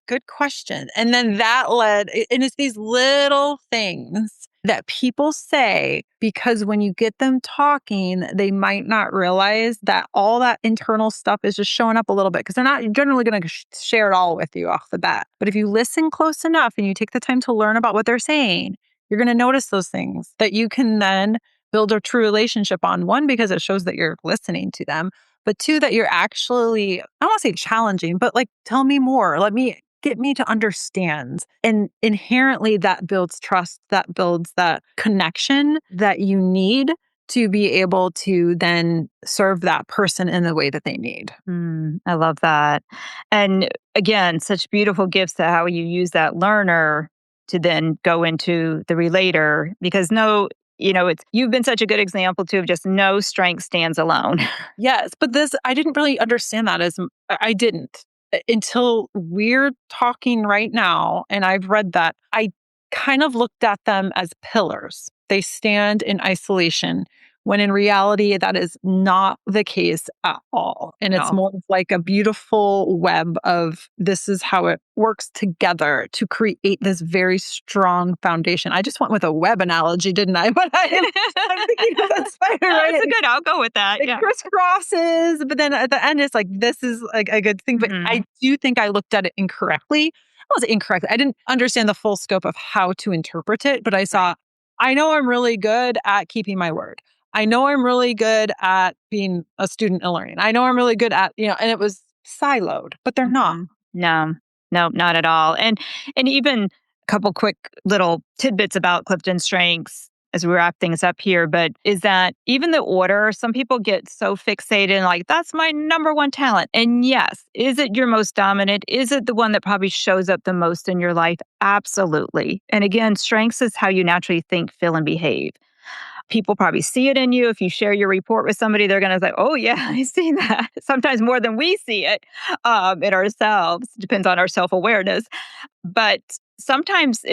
good question. And then that led, and it's these little things that people say because when you get them talking, they might not realize that all that internal stuff is just showing up a little bit because they're not generally going to share it all with you off the bat. But if you listen close enough and you take the time to learn about what they're saying, you're going to notice those things that you can then build a true relationship on. One, because it shows that you're listening to them. But two, that you're actually, I don't want to say challenging, but like, tell me more. Get me to understand. And inherently that builds trust, that builds that connection that you need to be able to then serve that person in the way that they need. I love that. And again, such beautiful gifts to how you use that learner to then go into the relator, because you've been such a good example too of just no strength stands alone. Yes, but I didn't really understand that I didn't until we're talking right now. And I've read that. I kind of looked at them as pillars. They stand in isolation when in reality, that is not the case at all. And it's more of like a beautiful web of this is how it works together to create this very strong foundation. I just went with a web analogy, didn't I? But I'm thinking that's fine, right? That's good. I'll go with that. It crisscrosses, but then at the end, it's like, this is like a good thing. But I do think I looked at it incorrectly. I was incorrect. I didn't understand the full scope of how to interpret it, but I know I'm really good at keeping my word. I know I'm really good at being a student in learning. I know I'm really good at, and it was siloed, but they're not. No, not at all. And even a couple quick little tidbits about CliftonStrengths as we wrap things up here, but is that even the order, some people get so fixated and like, that's my number one talent. And yes, is it your most dominant? Is it the one that probably shows up the most in your life? Absolutely. And again, strengths is how you naturally think, feel, and behave. People probably see it in you. If you share your report with somebody, they're going to say, oh, yeah, I see that. Sometimes more than we see it in ourselves. Depends on our self-awareness. But sometimes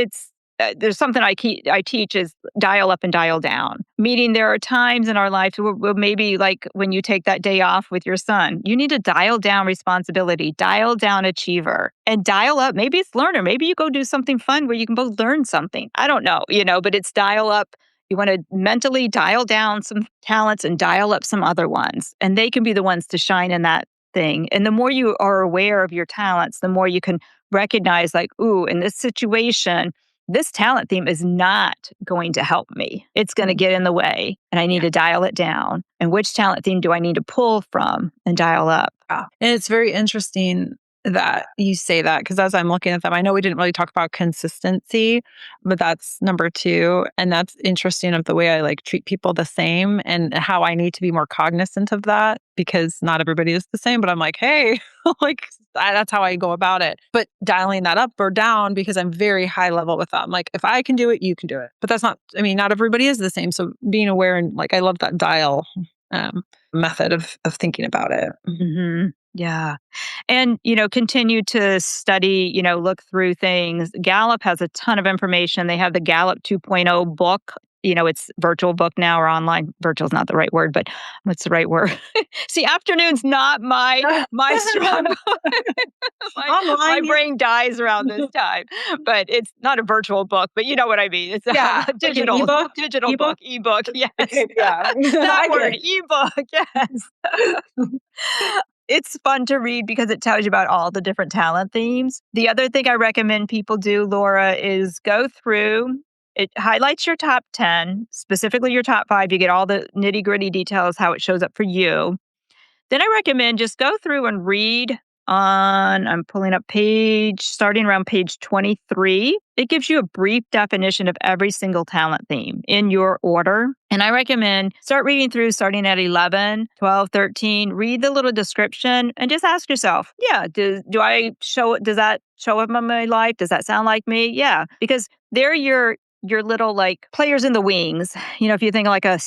there's something I teach is dial up and dial down. Meaning there are times in our life where maybe like when you take that day off with your son, you need to dial down responsibility, dial down achiever, and dial up. Maybe it's learner. Maybe you go do something fun where you can both learn something. I don't know, but it's dial up. You want to mentally dial down some talents and dial up some other ones. And they can be the ones to shine in that thing. And the more you are aware of your talents, the more you can recognize like, ooh, in this situation, this talent theme is not going to help me. It's going to get in the way and I need to dial it down. And which talent theme do I need to pull from and dial up? And it's very interesting. that you say that, because as I'm looking at them, I know we didn't really talk about consistency, but that's number 2. And that's interesting of the way I like treat people the same and how I need to be more cognizant of that because not everybody is the same. But I'm like, hey, like that's how I go about it. But dialing that up or down because I'm very high level with them. Like if I can do it, you can do it. But that's not, I mean, not everybody is the same. So being aware and like I love that dial method of thinking about it. Mm-hmm. Yeah. And, continue to study, look through things. Gallup has a ton of information. They have the Gallup 2.0 book. It's virtual book now or online. Virtual is not the right word, but what's the right word? See, afternoon's not my strong my Online, brain dies around this time. But it's not a virtual book, but you know what I mean. It's yeah, a digital ebook, book, ebook. Yes. yeah, That I word, agree. ebook. Yes. It's fun to read because it tells you about all the different talent themes. The other thing I recommend people do, Laura, is go through. It highlights your top 10, specifically your top 5. You get all the nitty gritty details, how it shows up for you. Then I recommend just go through and read I'm pulling up starting around page 23. It gives you a brief definition of every single talent theme in your order. And I recommend start reading through starting at 11, 12, 13. Read the little description and just ask yourself, does that show up in my life? Does that sound like me? Yeah, because they're your little like players in the wings. If you think like a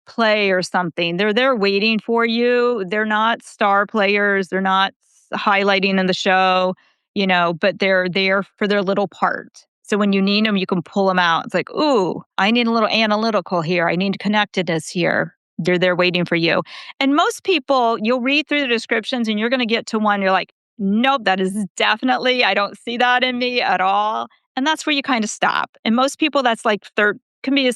play or something, they're there waiting for you. They're not star players. They're not highlighting in the show, but they're there for their little part. So when you need them, you can pull them out. It's like, ooh, I need a little analytical here. I need connectedness here. They're there waiting for you. And most people, you'll read through the descriptions and you're going to get to one. You're like, nope, that is definitely, I don't see that in me at all. And that's where you kind of stop. And most people, that's like can be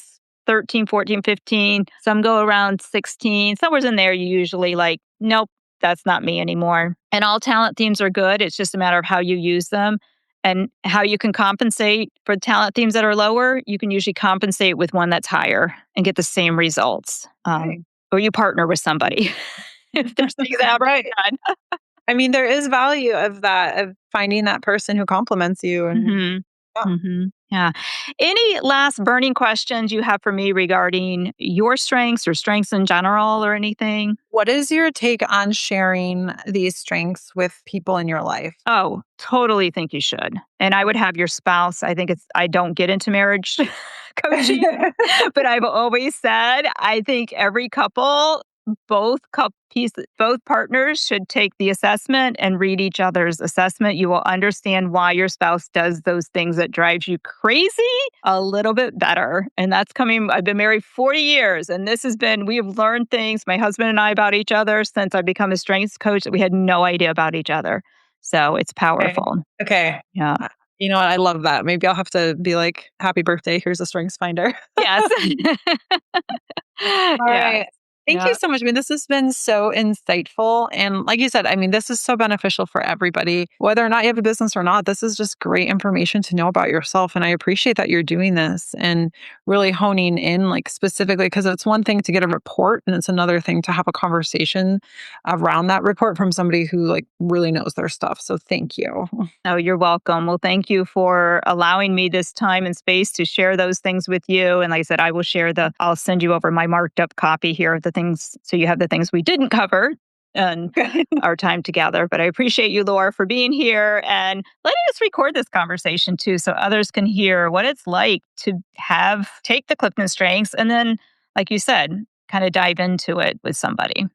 13, 14, 15. Some go around 16. Somewhere's in there, you usually like, nope, that's not me anymore. And all talent themes are good. It's just a matter of how you use them and how you can compensate for talent themes that are lower. You can usually compensate with one that's higher and get the same results. Or you partner with somebody if there's things that haven't been done. I mean, there is value of that, of finding that person who compliments you. And Mm-hmm. Mm-hmm. Yeah. Any last burning questions you have for me regarding your strengths or strengths in general or anything? What is your take on sharing these strengths with people in your life? Oh, totally think you should. And I would have your spouse. I don't get into marriage coaching, but I've always said, I think every couple, both partners should take the assessment and read each other's assessment. You will understand why your spouse does those things that drives you crazy a little bit better. And that's coming. I've been married 40 years, and we have learned things, my husband and I, about each other since I've become a strengths coach that we had no idea about each other. So it's powerful. Okay. Yeah. You know what? I love that. Maybe I'll have to be like, happy birthday. Here's a strengths finder. Yes. All right. Thank you so much. I mean, this has been so insightful. And like you said, I mean, this is so beneficial for everybody, whether or not you have a business or not. This is just great information to know about yourself. And I appreciate that you're doing this and really honing in like specifically, because it's one thing to get a report and it's another thing to have a conversation around that report from somebody who like really knows their stuff. So thank you. Oh, you're welcome. Well, thank you for allowing me this time and space to share those things with you. And like I said, I'll send you over my marked up copy here of the things. So you have the things we didn't cover and our time together. But I appreciate you, Laura, for being here and letting us record this conversation too, so others can hear what it's like to take the CliftonStrengths and then, like you said, kind of dive into it with somebody.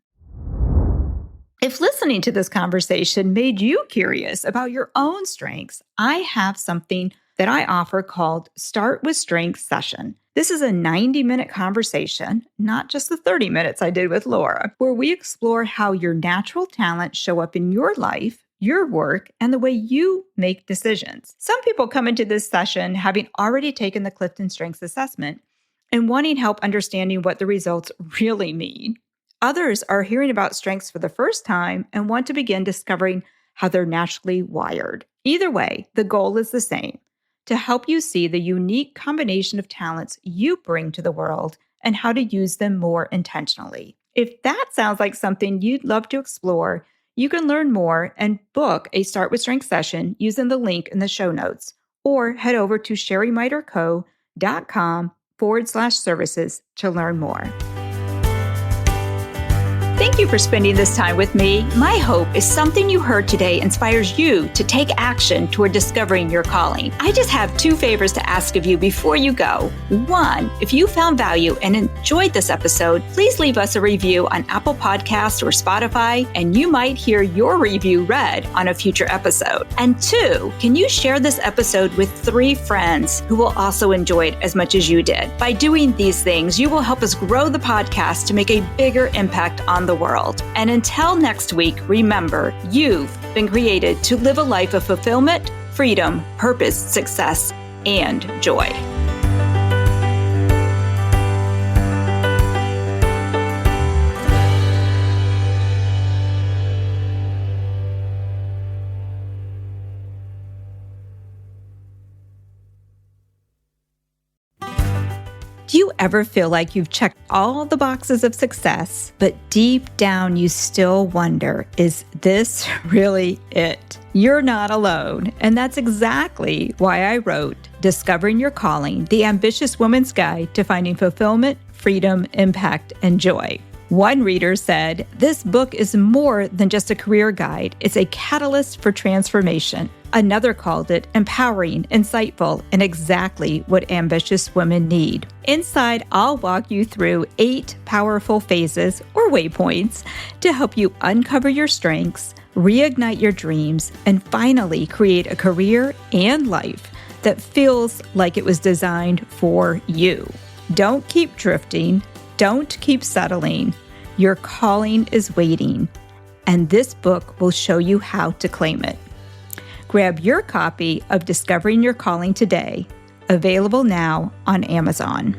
If listening to this conversation made you curious about your own strengths, I have something that I offer called Start with Strengths Session. This is a 90-minute conversation, not just the 30 minutes I did with Laura, where we explore how your natural talents show up in your life, your work, and the way you make decisions. Some people come into this session having already taken the CliftonStrengths assessment and wanting help understanding what the results really mean. Others are hearing about strengths for the first time and want to begin discovering how they're naturally wired. Either way, the goal is the same: to help you see the unique combination of talents you bring to the world and how to use them more intentionally. If that sounds like something you'd love to explore, You can learn more and book a Start with Strength session using the link in the show notes, or head over to sherimiterco.com/services to learn more. Thank you for spending this time with me. My hope is something you heard today inspires you to take action toward discovering your calling. I just have 2 favors to ask of you before you go. 1, if you found value and enjoyed this episode, please leave us a review on Apple Podcasts or Spotify, and you might hear your review read on a future episode. And 2, can you share this episode with 3 friends who will also enjoy it as much as you did? By doing these things, you will help us grow the podcast to make a bigger impact on the world. And until next week, remember, you've been created to live a life of fulfillment, freedom, purpose, success, and joy. Do you ever feel like you've checked all the boxes of success, but deep down you still wonder, is this really it? You're not alone, and that's exactly why I wrote Discovering Your Calling, the Ambitious Woman's Guide to Finding Fulfillment, Freedom, Impact, and Joy. One reader said, "This book is more than just a career guide. It's a catalyst for transformation." Another called it empowering, insightful, and exactly what ambitious women need. Inside, I'll walk you through 8 powerful phases or waypoints to help you uncover your strengths, reignite your dreams, and finally create a career and life that feels like it was designed for you. Don't keep drifting. Don't keep settling. Your calling is waiting, and this book will show you how to claim it. Grab your copy of Discovering Your Calling today, available now on Amazon.